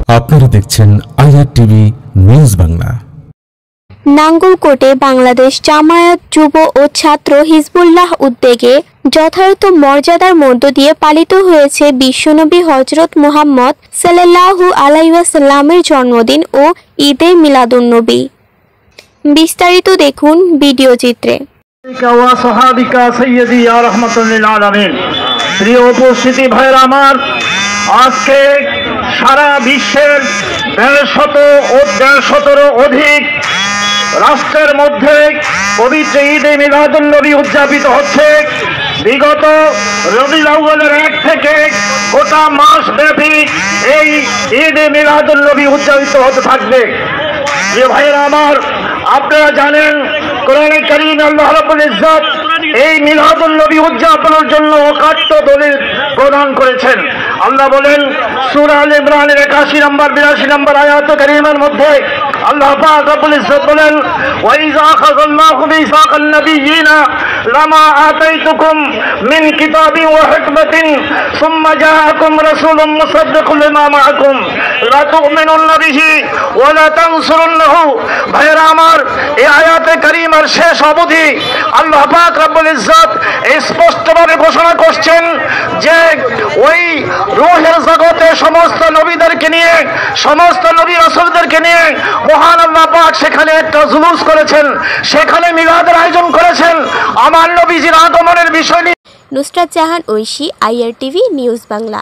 আপনারা দেখছেন IR TV news Bangla. নাঙ্গলকোটে বাংলাদেশ জামায়াত যুব ও ছাত্র হিজবুল্লাহ উদ্যোগে যথাযথ মর্যাদার মধ্য দিয়ে পালিত হয়েছে বিশ্বনবী হযরত মুহাম্মদ সাল্লাল্লাহু আলাইহি ওয়াসাল্লামের জন্মদিন ও ঈদে মিলাদুন্নবী। বিস্তারিত দেখুন ভিডিও চিত্রে। প্রিয় উপস্থিতি ভাইরা আমার, আজকে সারা বিশ্বের 150 অধিক রাষ্ট্রের মধ্যে পবিত্র ঈদে মিলাদুন্নবী উদযাপিত হচ্ছে। বিগত রবিউল আউয়ালের 1 থেকে গোটা মাস ব্যাপী এই ঈদে মিলাদুন্নবী উদযাপিত হতে থাকবে। প্রিয় ভাইয়েরা আমার, আপনারা জানেন কোরআনে কারীমে আল্লাহ রাব্বুল ইজ্জত এই মিলাদুন্নবী উদযাপনের জন্য অকাট্য দলিল প্রদান করেছেন। আল্লাহ বলেন সূরা আল ইমরানের 81 নম্বর 82 নম্বর আয়াত কারীমের মধ্যে আল্লাহ পাক রব্বুল ইজ্জত বলেন, ওয়া ইযা আখাযাল্লাহু মিসাকান নাবিয়্যিনা লামা আতাইতুকুম মিন কিতাবিন ওয়া হিকমাতিন সুম্মা জাআকুম রাসূলুম মুসাদ্দিকুল লিমা মাআকুম লা তু'মিনুন্না বিহি ওয়া লা তানসুরুন্নাহু। ভাইরা আমার, এই আয়াতে কারীমার শেষ অবধি আল্লাহ পাক রব্বুল ইজ্জত স্পষ্টভাবে ঘোষণা করছেন যে ওই রূহের জগতে সমস্ত নবীদেরকে নিয়ে, সমস্ত নবী রাসূলদেরকে নিয়ে মহান আল্লাহ পাক সেখানে একটা জুলুস করেছেন, সেখানে মিলাদের আয়োজন করেছেন আমার নবীজির আগমনের বিষয় নিয়ে। Nusrat Jahan Oishi, IR TV news Bangla.